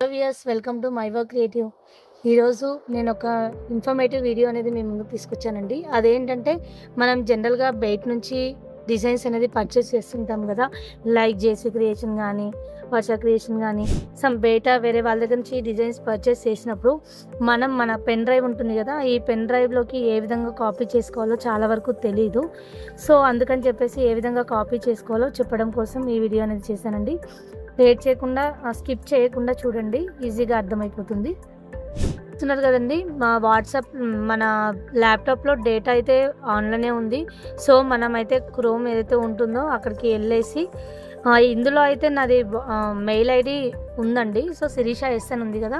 Viewers welcome to my work creative. ఈరోజు నేను ఒక ఇన్ఫర్మేటివ్ వీడియో అనేది మీ ముందుకు తీసుకొచ్చానండి. అదేంటంటే మనం జనరల్గా బయట నుంచి డిజైన్స్ అనేది పర్చేస్ చేస్తుంటాం కదా, లైక్ జేసీ క్రియేషన్ కానీ వర్ష క్రియేషన్ కానీ బయట వేరే వాళ్ళ దగ్గర నుంచి డిజైన్స్ పర్చేస్ చేసినప్పుడు మనం మన పెన్ డ్రైవ్ ఉంటుంది కదా, ఈ పెన్ డ్రైవ్లోకి ఏ విధంగా కాపీ చేసుకోవాలో చాలా వరకు తెలీదు. సో అందుకని చెప్పేసి ఏ విధంగా కాపీ చేసుకోవాలో చెప్పడం కోసం ఈ వీడియో అనేది చేశానండి. లేట్ చేయకుండా స్కిప్ చేయకుండా చూడండి, ఈజీగా అర్థమైపోతుంది. చూస్తున్నారు కదండి, మా వాట్సాప్ మన ల్యాప్టాప్లో డేటా అయితే ఆన్లోనే ఉంది. సో మనమైతే క్రోమ్ ఏదైతే ఉంటుందో అక్కడికి వెళ్ళేసి ఇందులో అయితే నాది మెయిల్ ఐడి ఉందండి. సో శిరీష ఎస్ఎన్ ఉంది కదా,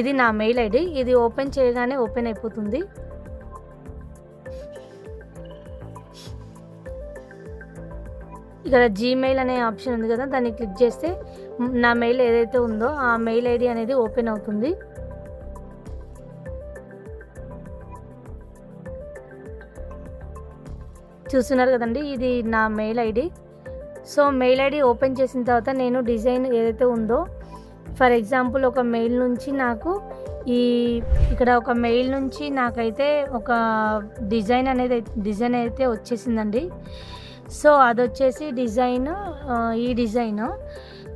ఇది నా మెయిల్ ఐడి. ఇది ఓపెన్ చేయగానే ఓపెన్ అయిపోతుంది. ఇక్కడ జీమెయిల్ అనే ఆప్షన్ ఉంది కదా, దాన్ని క్లిక్ చేస్తే నా మెయిల్ ఏదైతే ఉందో ఆ మెయిల్ ఐడి అనేది ఓపెన్ అవుతుంది. చూస్తున్నారు కదండి, ఇది నా mail ID. So mail ID open చేసిన తర్వాత నేను డిజైన్ ఏదైతే ఉందో, ఫర్ ఎగ్జాంపుల్ ఒక మెయిల్ నుంచి నాకు ఇక్కడ ఒక మెయిల్ నుంచి నాకైతే ఒక డిజైన్ అయితే వచ్చేసిందండి. సో అది వచ్చేసి ఈ డిజైన్.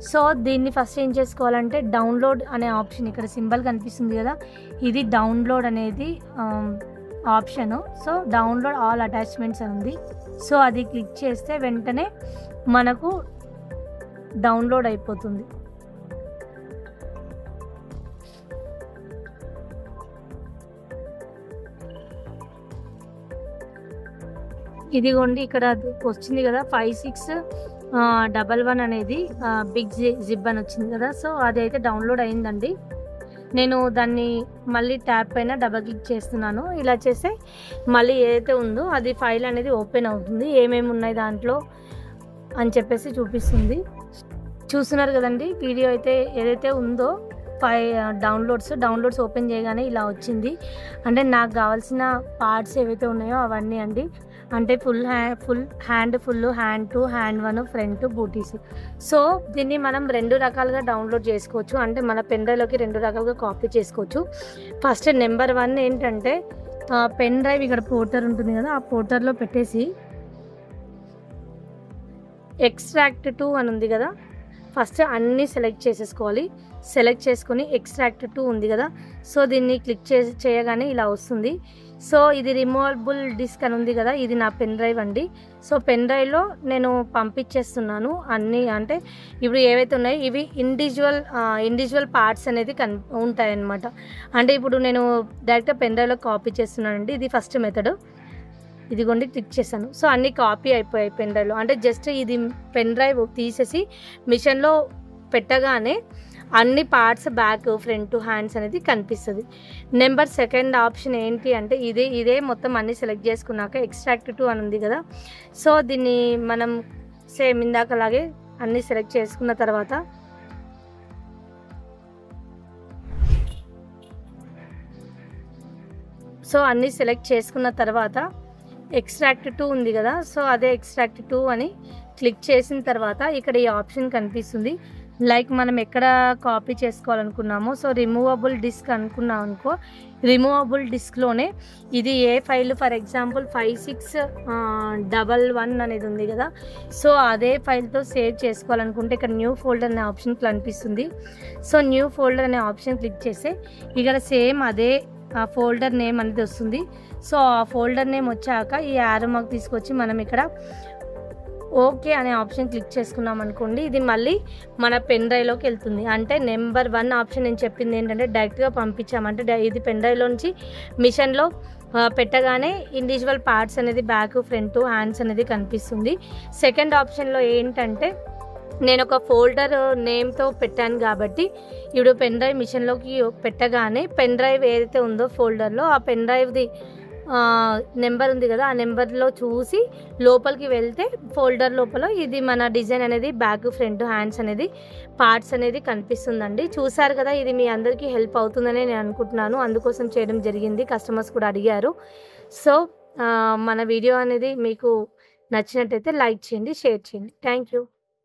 సో దీన్ని ఫస్ట్ ఏం చేసుకోవాలంటే డౌన్లోడ్ అనే ఆప్షన్, ఇక్కడ సింబల్ కనిపిస్తుంది కదా, ఇది డౌన్లోడ్ అనేది option. So download all attachments అని ఉంది. సో అది క్లిక్ చేస్తే వెంటనే మనకు డౌన్లోడ్ అయిపోతుంది. ఇదిగోండి, ఇక్కడ వచ్చింది కదా 5611 అనేది బిగ్ జిప్ అని వచ్చింది కదా. సో అది అయితే డౌన్లోడ్ అయిందండి. నేను దాన్ని మళ్ళీ ట్యాబ్ పైన డబల్ క్లిక్ చేస్తున్నాను. ఇలా చేస్తే మళ్ళీ ఏదైతే ఉందో అది ఫైల్ అనేది ఓపెన్ అవుతుంది, ఏమేమి ఉన్నాయి దాంట్లో అని చెప్పేసి చూపిస్తుంది. చూస్తున్నారు కదండి, వీడియో అయితే ఏదైతే ఉందో డౌన్లోడ్స్ ఓపెన్ చేయగానే ఇలా వచ్చింది. అంటే నాకు కావాల్సిన పార్ట్స్ ఏవైతే ఉన్నాయో అవన్నీ అండి. అంటే ఫుల్ హ్యాండ్ 2, హ్యాండ్ 1, ఫ్రంట్, బూటీస్. సో దీన్ని మనం రెండు రకాలుగా డౌన్లోడ్ చేసుకోవచ్చు. అంటే మన పెన్ డ్రైవ్లోకి రెండు రకాలుగా కాపీ చేసుకోవచ్చు. ఫస్ట్ నెంబర్ 1 ఏంటంటే పెన్ డ్రైవ్ ఇక్కడ పోర్టర్ ఉంటుంది కదా, ఆ పోర్టర్లో పెట్టేసి ఎక్స్ట్రాక్ట్ టు అని ఉంది కదా, ఫస్ట్ అన్నీ సెలెక్ట్ చేసేసుకోవాలి. సెలెక్ట్ చేసుకొని ఎక్స్ట్రాక్ట్ టు ఉంది కదా, సో దీన్ని క్లిక్ చేయగానే ఇలా వస్తుంది. సో ఇది రిమూవబుల్ డిస్క్ అని ఉంది కదా, ఇది నా పెన్ డ్రైవ్ అండి. సో పెన్ డ్రైవ్లో నేను పంపించేస్తున్నాను అన్నీ. అంటే ఇప్పుడు ఏవైతే ఉన్నాయో ఇవి ఇండివిజువల్ పార్ట్స్ అనేది ఉంటాయన్నమాట. అంటే ఇప్పుడు నేను డైరెక్ట్గా పెన్ డ్రైవ్లో కాపీ చేస్తున్నానండి. ఇది ఫస్ట్ మెథడ్. ఇదిగోండి, క్లిక్ చేశాను. సో అన్నీ కాపీ అయిపోయాయి పెన్ డ్రైవ్లో. అంటే జస్ట్ ఇది పెన్ డ్రైవ్ తీసేసి మిషన్లో పెట్టగానే అన్ని పార్ట్స్ బ్యాక్, ఫ్రంట్, హ్యాండ్స్ అనేది కనిపిస్తుంది. నెంబర్ 2 ఆప్షన్ ఏంటి అంటే ఇదే మొత్తం అన్నీ సెలెక్ట్ చేసుకున్నాక ఎక్స్ట్రాక్ట్ టు అని ఉంది కదా, సో దీన్ని మనం సేమ్ ఇందాకలాగే అన్నీ సెలెక్ట్ చేసుకున్న తర్వాత ఎక్స్ట్రాక్ట్ టు ఉంది కదా, సో అదే ఎక్స్ట్రాక్ట్ టు అని క్లిక్ చేసిన తర్వాత ఇక్కడ ఈ ఆప్షన్ కనిపిస్తుంది. లైక్ మనం ఎక్కడ కాపీ చేసుకోవాలనుకున్నామో, సో రిమూవబుల్ డిస్క్ అనుకున్నాం అనుకో, రిమూవబుల్ డిస్క్లోనే ఇది ఏ ఫైల్, ఫర్ ఎగ్జాంపుల్ 5611 అనేది ఉంది కదా, సో అదే ఫైల్తో సేవ్ చేసుకోవాలనుకుంటే ఇక్కడ న్యూ ఫోల్డర్ అనే ఆప్షన్ కనిపిస్తుంది. సో న్యూ ఫోల్డర్ అనే ఆప్షన్ క్లిక్ చేస్తే ఇక్కడ సేమ్ అదే ఫోల్డర్ నేమ్ అనేది వస్తుంది. సో ఆ ఫోల్డర్ నేమ్ వచ్చాక ఈ యారో మార్క్ తీసుకొచ్చి మనం ఇక్కడ ఓకే అనే ఆప్షన్ క్లిక్ చేసుకున్నాం అనుకోండి, ఇది మళ్ళీ మన పెన్ డ్రైవ్లోకి వెళ్తుంది. అంటే నెంబర్ 1 ఆప్షన్ నేను చెప్పింది ఏంటంటే డైరెక్ట్గా పంపించామంటే ఇది పెన్ డ్రైవ్లో నుంచి మిషన్లో పెట్టగానే ఇండివిజువల్ పార్ట్స్ అనేది బ్యాక్, ఫ్రంట్, హ్యాండ్స్ అనేది కనిపిస్తుంది. సెకండ్ ఆప్షన్లో ఏంటంటే నేను ఒక ఫోల్డర్ నేమ్తో పెట్టాను కాబట్టి ఇప్పుడు పెన్ డ్రైవ్ మిషన్లోకి పెట్టగానే పెన్ డ్రైవ్ ఏదైతే ఉందో ఫోల్డర్లో ఆ పెన్ డ్రైవ్ది నెంబర్ ఉంది కదా, ఆ నెంబర్లో చూసి లోపలికి వెళ్తే ఫోల్డర్ లోపల ఇది మన డిజైన్ అనేది బ్యాక్, ఫ్రంట్, హ్యాండ్స్ అనేది పార్ట్స్ అనేది కనిపిస్తుందండి. చూసారు కదా, ఇది మీ అందరికీ హెల్ప్ అవుతుందని నేను అనుకుంటున్నాను, అందుకోసం చేయడం జరిగింది. కస్టమర్స్ కూడా అడిగారు. సో మన వీడియో అనేది మీకు నచ్చినట్టయితే లైక్ చేయండి, షేర్ చేయండి. Thank you.